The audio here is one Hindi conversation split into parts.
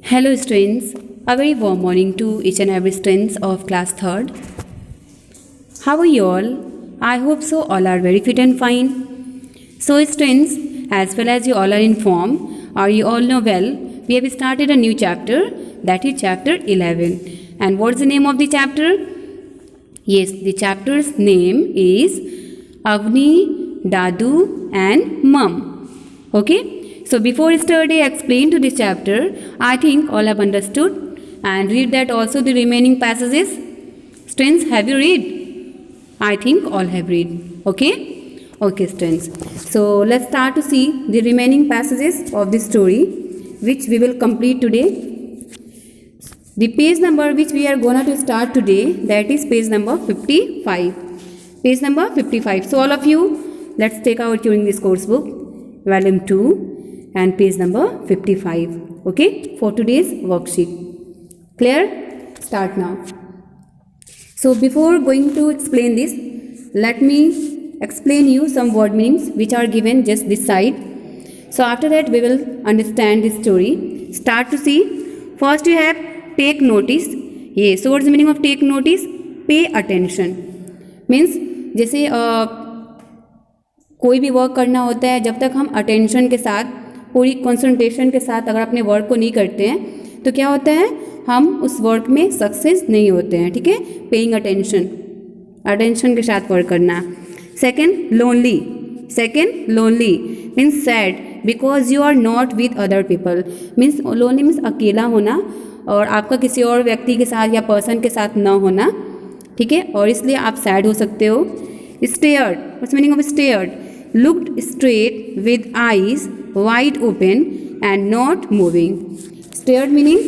Hello students, a very warm morning to each and every students of class 3rd. How are you all? I hope so all are very fit and fine. So students, as well as you all are informed or you all know well, we have started a new chapter, that is chapter 11. And what's the name of the chapter? Yes, the chapter's name is Avni, Dadu and Mum. Okay? So before study explain to this chapter, I think all have understood and read that also the remaining passages. Students, have you read? I think all have read. Okay? Okay students. So let's start to see the remaining passages of this story which we will complete today. The page number which we are going to start today, that is page number 55. Page number 55. So all of you, let's take out during this course book, volume 2. And page number 55, okay, for today's worksheet. Clear? Start now. So before going to explain this, let me explain you some word meanings which are given just this side. So after that we will understand this story. Start to see. First you have take notice. Yes, so what's the meaning of take notice? Pay attention. Means जैसे कोई भी वर्क करना होता है, जब तक हम अटेंशन के साथ पूरी कंसंट्रेशन के साथ अगर अपने वर्क को नहीं करते हैं तो क्या होता है, हम उस वर्क में सक्सेस नहीं होते हैं. ठीक है, पेइंग अटेंशन के साथ वर्क करना. Second lonely. Second lonely means sad because you are not with other people. Means lonely means अकेला होना और आपका किसी और व्यक्ति के साथ या पर्सन के साथ ना होना. ठीक है, और इसलिए आप सैड हो सकते हो. Stared. What's meaning of stared? Looked straight with eyes wide open and not moving. Stared meaning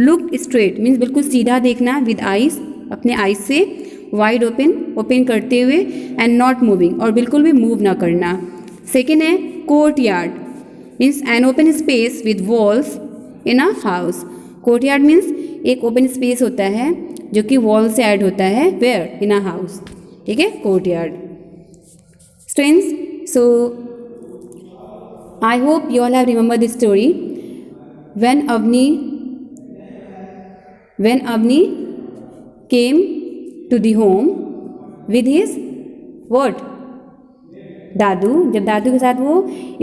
looked straight means बिल्कुल सीधा देखना, with eyes अपने eyes से, wide open करते हुए and not moving और बिल्कुल भी move ना करना. Second है courtyard means an open space with walls in a house. Courtyard means एक open space होता है जो कि wall से add होता है where in a house. ठीक है, courtyard. Students, so I hope you all have remembered this story. When Avni came to the home with his what? दादू. जब दादू के साथ वो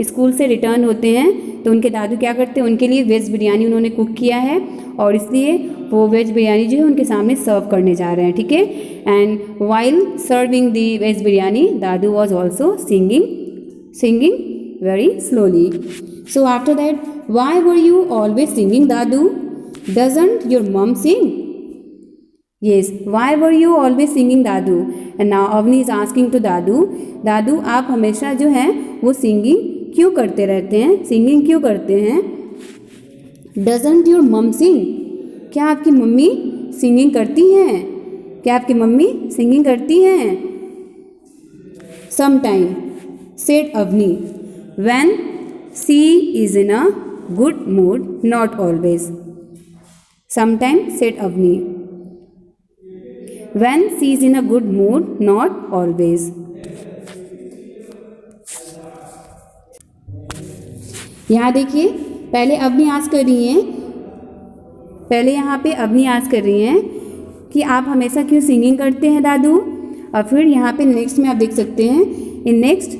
स्कूल से रिटर्न होते हैं तो उनके दादू क्या करते हैं, उनके लिए वेज बिरयानी उन्होंने कुक किया है और इसलिए वो वेज बिरयानी जो है उनके सामने सर्व करने जा रहे हैं. ठीक है, and while serving the veg biryani Dadu was also singing very slowly. So after that, why were you always singing, Dadu? Doesn't your mom sing? Yes, why were you always singing, Dadu? And now Avni is asking to Dadu, दादू आप हमेशा जो है वो सिंगिंग क्यों करते रहते हैं, सिंगिंग क्यों करते हैं? Doesn't your mom sing? क्या आपकी मम्मी सिंगिंग करती हैं? क्या आपकी मम्मी सिंगिंग करती हैं? Sometime, said Avni. When she is in a good mood, not always. Sometimes, said Avni. When she is in a good mood, not always. यहाँ देखिए, पहले अवनी आस कर रही हैं, पहले यहाँ पे अवनी आस कर रही हैं कि आप हमेशा क्यों सिंगिंग करते हैं दादू. और फिर यहाँ पे नेक्स्ट में आप देख सकते हैं, इन नेक्स्ट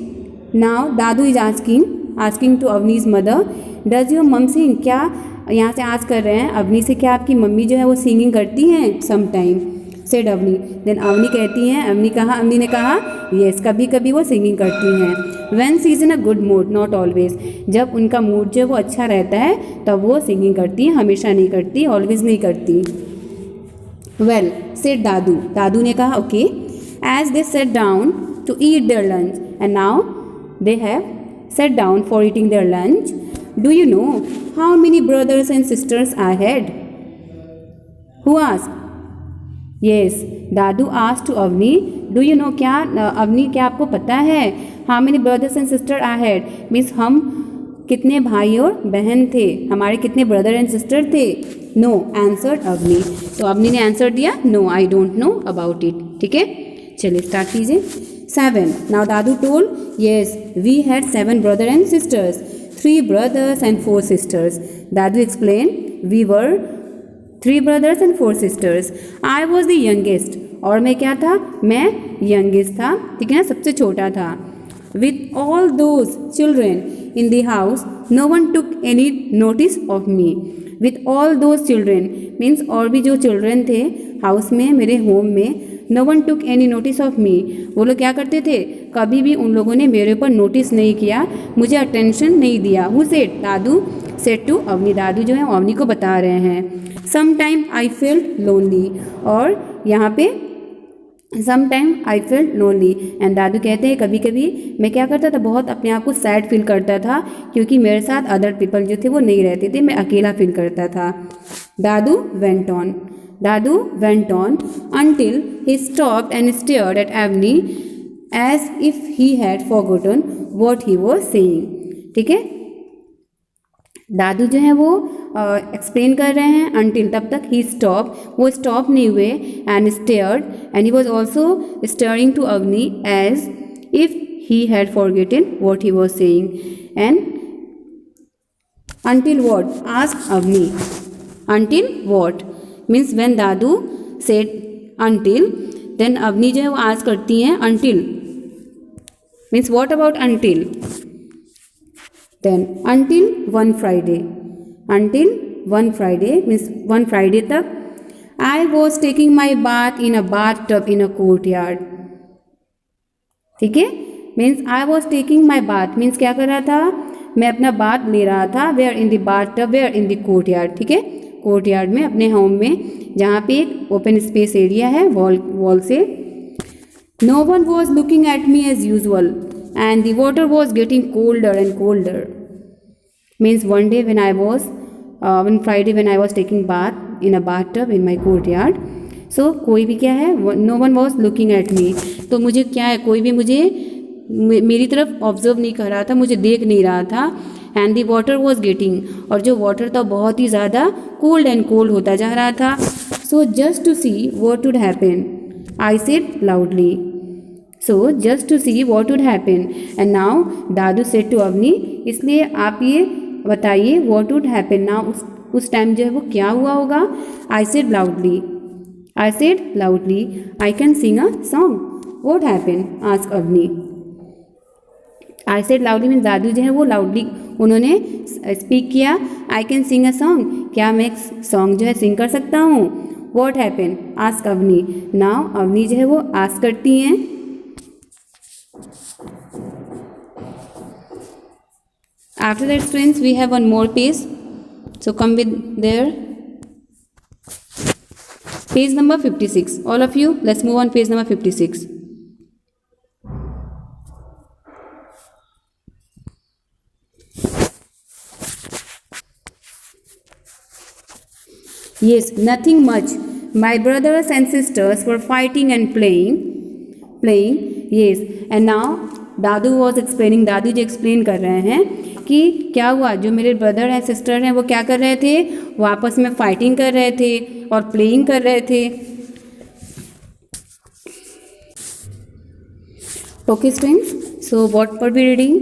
नाउ दादू is asking to Avni's mother, does your mom sing. क्या यहाँ से आस्क कर रहे हैं अवनी से, क्या आपकी मम्मी जो है वो सिंगिंग करती हैं? Sometime, said Avni. Then Avni ने कहा येस, कभी कभी वो सिंगिंग करती हैं. When she is in a good mood, not always. जब उनका मूड जो है वो अच्छा रहता है तब वो सिंगिंग करती हैं, हमेशा नहीं करती, ऑलवेज नहीं करती. वेल, सेड दादू ने कहा okay. As they sat down to eat their lunch and now they have sat down for eating their lunch. Do you know how many brothers and sisters I had? Who asked? Yes, Dadu asked to Avni. Do you know क्या अवनी, क्या आपको पता है? How many brothers and sisters I had means हम कितने भाई और बहन थे, हमारे कितने ब्रदर एंड सिस्टर थे? No, answered Avni. तो अवनी ने आंसर दिया no, I don't know about it. ठीक है, चलिए स्टार्ट कीजिए. 7. Now Dadu told, yes, we had 7 brothers and sisters, 3 brothers and 4 sisters. Dadu explained, we were 3 brothers and 4 sisters. I was the youngest. और मैं क्या था? मैं youngest था, ठीक है ना, सबसे छोटा था. With all those children in the house, no one took any notice of me. With all those children means और भी जो children थे हाउस में, मेरे होम में, no one took any notice of me. वो लोग क्या करते थे? कभी भी उन लोगों ने मेरे ऊपर नोटिस नहीं किया, मुझे अटेंशन नहीं दिया. Who said? Dadu said to Avani. दादू जो है अवनी को बता रहे हैं. Sometime I felt lonely. और यहाँ पे sometime I felt lonely. And दादू कहते हैं कभी कभी मैं क्या करता था, बहुत अपने आप को सैड फील करता था क्योंकि मेरे साथ अदर पीपल जो थे वो नहीं रहते थे, मैं अकेला फील करता था. दादू went on. Dadu went on until he stopped and stared at Avni as if he had forgotten what he was saying. ठीक है, दादू जो है वो एक्सप्लेन कर रहे हैं. अनटिल तब तक ही स्टॉप, वो स्टॉप नहीं हुए. And stared and he was also staring to Avni as if he had forgotten what he was saying. And until what asked Avni. Until what means when Dadu said until, then Avni जो है वो आस्क करती हैं until means what about until. Then until one Friday. Until one Friday means one Friday तक. I was taking my bath in a bathtub in a courtyard. ठीक है, means I was taking my bath means क्या कर रहा था? मैं अपना बाथ ले रहा था. Where in the bathtub, where in the courtyard. ठीक है, कोर्टयार्ड में, अपने होम में, जहाँ पे एक ओपन स्पेस एरिया है वॉल से. No one was looking at me as usual. And the water was getting colder and colder. Means one day when I was one Friday when I was taking bath in a bathtub in my courtyard. So कोई भी क्या है, no one was looking at me. तो मुझे क्या है, कोई भी मुझे मेरी तरफ ऑब्जर्व नहीं कर रहा था, मुझे देख नहीं रहा था. And the water was getting, और जो वाटर था बहुत ही ज़्यादा कोल्ड एंड कोल्ड होता जा रहा था. So just to see what would happen, I said loudly. So just to see what would happen. And now Dadu said to Avani, इसलिए आप ये बताइए what would happen now. उस टाइम जो है वो क्या हुआ होगा. I said loudly. I said loudly. I can sing a song. What happened? asked Avani. I said loudly means दादू जो है वो loudly उन्होंने स्पीक किया. I can sing a song. क्या मैं एक सॉन्ग जो है सिंग कर सकता हूँ. What happened? asked Avani. Now Avani जो है वो आस्क करती हैं. After that students we have one more page, so come with there. Page number 56. All of you, let's move on page number 56. Yes, nothing much. My brothers and sisters were fighting and playing. Yes, and now Dadu was explaining. Dadu ji explain कर रहे हैं कि क्या हुआ. जो मेरे ब्रदर एंड सिस्टर हैं वो क्या कर रहे थे, वो आपस में फाइटिंग कर रहे थे और प्लेइंग कर रहे थे. Okay students, so what were be reading.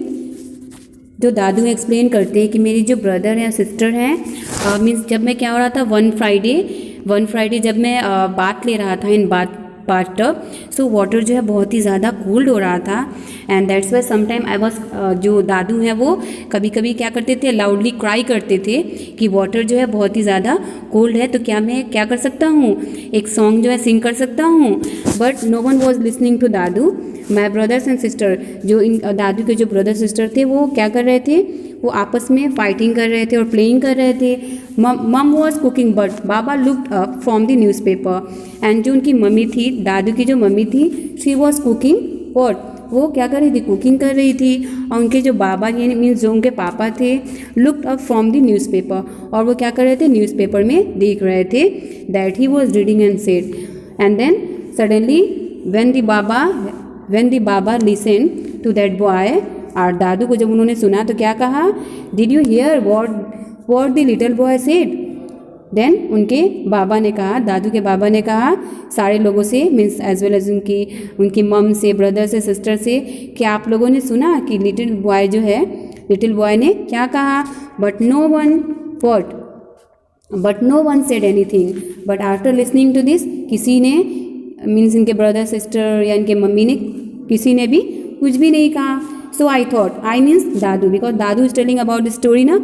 जो दादू एक्सप्लेन करते हैं कि मेरी जो ब्रदर हैं सिस्टर हैं, मीन्स जब मैं क्या हो रहा था वन फ्राइडे जब मैं बाथ ले रहा था इन बाथटब, सो वाटर जो है बहुत ही ज़्यादा कोल्ड हो रहा था. And that's why sometime I was, जो दादू हैं वो कभी कभी क्या करते थे, लाउडली क्राई करते थे कि वाटर जो है बहुत ही ज़्यादा कोल्ड है, तो क्या मैं क्या कर सकता हूँ, एक सॉन्ग जो है सिंग कर सकता हूँ. But no one was listening to Dadu. My brothers and sister, जो इन दादू के जो ब्रदर सिस्टर थे वो क्या कर रहे थे, वो आपस में फाइटिंग कर रहे थे और प्लेइंग कर रहे थे. मम was cooking but Baba looked up from the newspaper. And जो उनकी मम्मी थी, दादू की जो मम्मी थी, शी वॉज कुकिंग व्हाट, वो क्या कर रही थी, कुकिंग कर रही थी. और उनके जो बाबा यानी मीन्स जो उनके पापा थे, looked up from the newspaper, और वो क्या कर रहे थे, न्यूज़पेपर में देख रहे थे. That he was reading and said. And then suddenly when the baba listen to that boy, और दादू को जब उन्होंने सुना तो क्या कहा, did you hear what the little boy said. देन उनके बाबा ने कहा, दादू के बाबा ने कहा सारे लोगों से, मीन्स एज वेल एज उनकी मम से, ब्रदर से, सिस्टर से, कि आप लोगों ने सुना कि लिटिल बॉय जो है, लिटिल बॉय ने क्या कहा. But no one what, but no one said anything, but after listening to this, किसी ने मीन्स इनके ब्रदर सिस्टर या इनके मम्मी ने, किसी ने भी कुछ भी नहीं कहा. So I thought, I means दादू, बिकॉज दादू is telling about the story ना,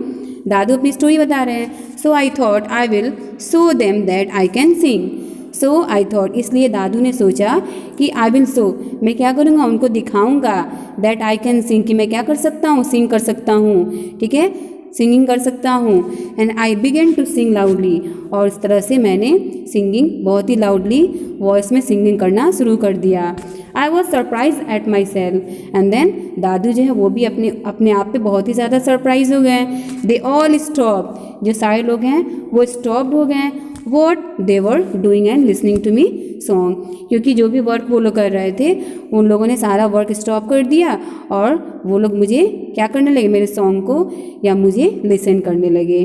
दादू अपनी स्टोरी बता रहे हैं. So I thought I will show them that I can sing. So I thought, इसलिए दादू ने सोचा कि आई विल शो, मैं क्या करूँगा, उनको दिखाऊंगा, दैट आई कैन सिंग, कि मैं क्या कर सकता हूँ, सिंग कर सकता हूँ. ठीक है, सिंगिंग कर सकता हूँ. And I began to sing loudly, और इस तरह से मैंने सिंगिंग बहुत ही लाउडली वॉइस में सिंगिंग करना शुरू कर दिया. I was surprise at myself. And then दादू जो है वो भी अपने आप पे बहुत ही ज़्यादा सरप्राइज हो गए. दे ऑल स्टॉप, जो सारे लोग हैं वो स्टॉप हो गए. What they were doing and listening to me song, क्योंकि जो भी वर्क वो लोग कर रहे थे उन लोगों ने सारा वर्क स्टॉप कर दिया और वो लोग मुझे क्या करने लगे, मेरे सॉन्ग को या मुझे लिसन करने लगे.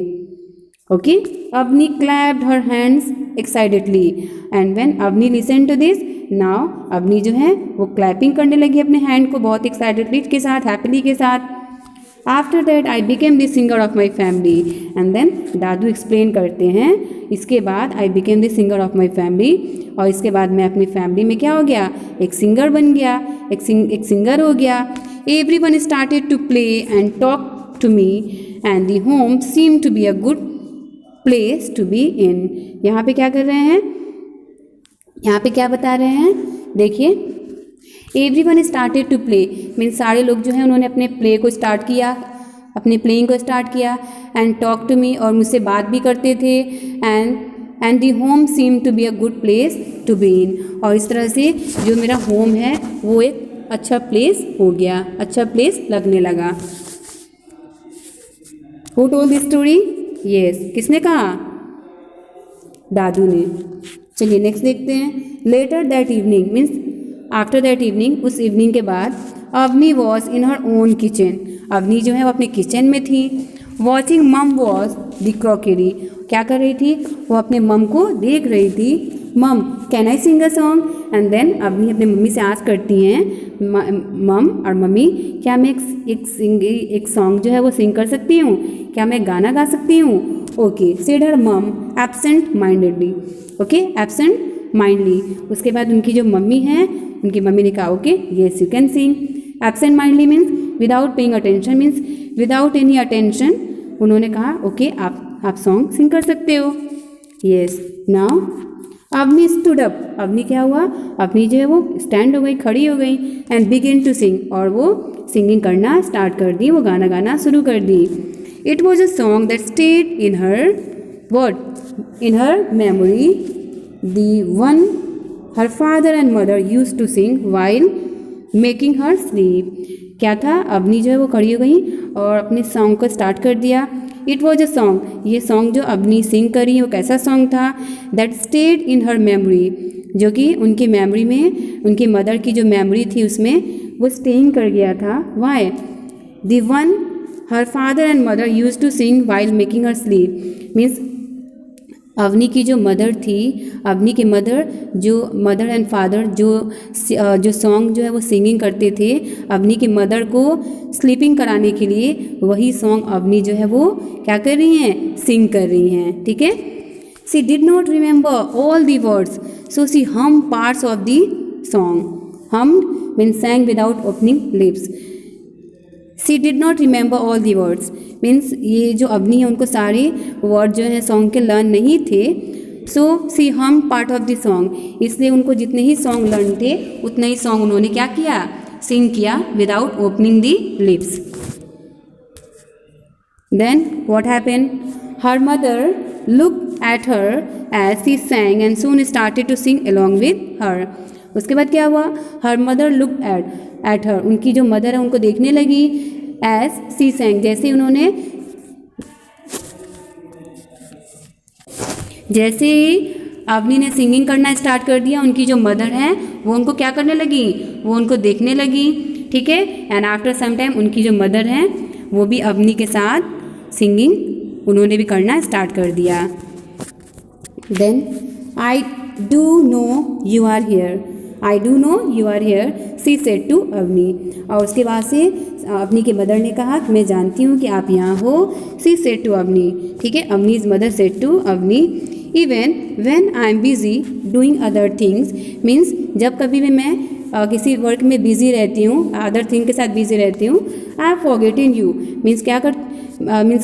Okay, Avni clapped her hands excitedly, and when Avni listen to this, now Avni जो है वो क्लैपिंग करने लगी अपने हैंड को बहुत एक्साइटेडली के साथ, हैप्पीली के साथ. After that I became the singer of my family. And then Dadu explain करते हैं, इसके बाद I became the singer of my family, और इसके बाद मैं अपनी फैमिली में क्या हो गया, एक सिंगर बन गया, एक सिंगर हो गया. Every one started to play and talk to me, and the home seem to be a good place to be in. यहाँ पे क्या कर रहे हैं, यहाँ पे क्या बता रहे हैं, देखिए, every one started to play, means सारे लोग जो हैं उन्होंने अपने प्ले को स्टार्ट किया, अपने प्लेइंग को स्टार्ट किया. एंड टॉक टू मी, और मुझसे बात भी करते थे. And the home seem to be a good place to be in, और इस तरह से जो मेरा होम है वो एक अच्छा प्लेस हो गया, अच्छा प्लेस लगने लगा. Who told this story? Yes, किसने कहा, दादू ने. चलिए नेक्स्ट देखते हैं. Later that evening, means after that evening, उस इवनिंग के बाद, Avni was in her own kitchen, Avni जो है वो अपने किचन में थी. वॉचिंग मम वॉज द क्रॉकरी, क्या कर रही थी, वो अपने मम को देख रही थी. Mum can I sing a song? And then Avni अपने मम्मी से आस्क करती हैं, मम और मम्मी, क्या मैं एक सॉन्ग जो है वो सिंग कर सकती हूँ, क्या मैं गाना गा सकती हूँ? ओके, सेड हर मम एब्सेंट माइंडेडली. Okay, absent माइंडली. उसके बाद उनकी जो मम्मी हैं, उनकी मम्मी ने कहा okay yes you can sing. Absent mindly means without paying attention, means without any attention उन्होंने कहा ओके आप सॉन्ग सिंग कर सकते हो. Yes. Now Avni stood up, Avni क्या हुआ, अवनी जो है वो स्टैंड हो गई, खड़ी हो गई. एंड बिगिन टू सिंग, और वो सिंगिंग करना स्टार्ट कर दी, वो गाना गाना शुरू कर दी. It was a song that stayed in her word, in her memory, the one her father and mother used to sing while making her sleep. क्या था, अवनी जो है वो खड़ी हो गई और अपने सॉन्ग को स्टार्ट कर दिया. इट वॉज अ सॉन्ग, ये सॉन्ग जो अवनी सिंग करी है वो कैसा सॉन्ग था, that stayed in her memory, जो कि उनकी मेमोरी में, उनकी मदर की जो मेमोरी थी उसमें वो स्टेइंग कर गया था. Why? The one her father and mother use to sing while making her sleep, means Avni की जो मदर थी, अवनी के मदर एंड फादर जो सॉन्ग जो है वो सिंगिंग करते थे अवनी की मदर को स्लीपिंग कराने के लिए, वही सॉन्ग अवनी जो है वो क्या कर रही हैं, सिंग कर रही हैं. ठीक है. She did not remember all the words, so she हम पार्ट्स ऑफ दी सॉन्ग. हम means sang without opening lips. She did not remember all the words, means ये जो अवनी है उनको सारे वर्ड जो हैं सॉन्ग के लर्न नहीं थे. सो सी हम पार्ट ऑफ द सॉन्ग, इसलिए उनको जितने ही सॉन्ग लर्न थे उतने ही सॉन्ग उन्होंने क्या किया, सिंग किया without opening the lips. Then what happened, her mother look at her as she sang and soon started to sing along with her. उसके बाद क्या हुआ, हर मदर लुक एट हर, उनकी जो मदर है उनको देखने लगी, एज शी sang, जैसे ही अवनी ने सिंगिंग करना स्टार्ट कर दिया, उनकी जो मदर है वो उनको क्या करने लगी, वो उनको देखने लगी. ठीक है. एंड आफ्टर सम टाइम उनकी जो मदर हैं वो भी अवनी के साथ सिंगिंग उन्होंने भी करना स्टार्ट कर दिया. Then I do know you are here, I do know you are here, she said to Avni. और उसके बाद से अवनी की मदर ने कहा कि मैं जानती हूँ कि आप यहाँ हो, सी सेड टू अवनी। ठीक है, Avni's mother said to Avni, even when I am busy doing other things, means जब कभी भी मैं किसी वर्क में बिजी रहती हूँ, अदर थिंग के साथ बिजी रहती हूँ, I have forgotten you, means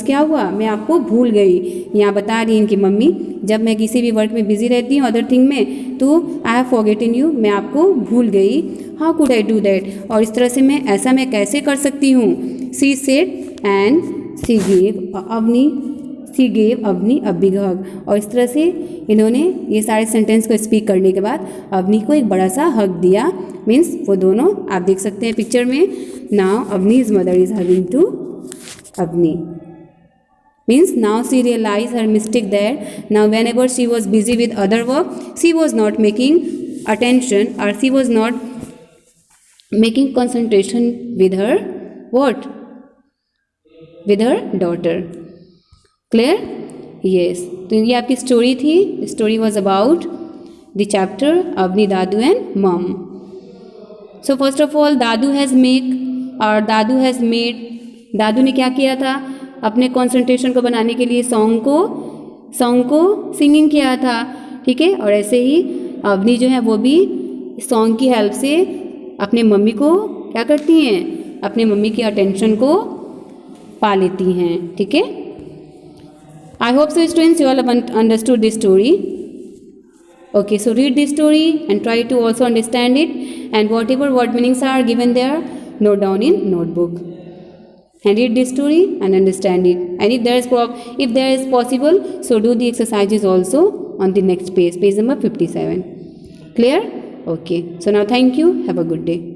क्या हुआ, मैं आपको भूल गई। यहाँ बता रही है इनकी मम्मी, जब मैं किसी भी वर्क में बिजी रहती हूँ अदर थिंग में, तो आई हैव फॉरगेटन यू, मैं आपको भूल गई। How could I do that, और इस तरह से मैं कैसे कर सकती हूँ। She said and she gave Avni a big hug, और इस तरह से इन्होंने ये सारे सेंटेंस को स्पीक करने के बाद अवनी को एक बड़ा सा हग दिया। मीन्स वो दोनों आप देख सकते हैं पिक्चर में। Now Avni's mother is hugging to Avni, means now she realized her mistake that now whenever she was busy with other work, she was not making attention, or she was not making concentration with her what, with her daughter. Clear? Yes. तो ये आपकी स्टोरी थी. Story was about the chapter Avni, दादू and mom. So first of all दादू हैज़ मेड, दादू ने क्या किया था, अपने कंसंट्रेशन को बनाने के लिए सॉन्ग को सिंगिंग किया था. ठीक है, और ऐसे ही अवनी जो है वो भी सॉन्ग की हेल्प से अपने मम्मी को क्या करती हैं, अपने मम्मी की अटेंशन को पा लेती हैं. ठीक है, I hope so students you all have understood this story. Okay, so read this story and try to also understand it, and whatever word meanings are given there, note down in notebook and read this story and understand it. And if there is possible, so do the exercises also on the next page number 57. Clear? Okay, so now thank you, have a good day.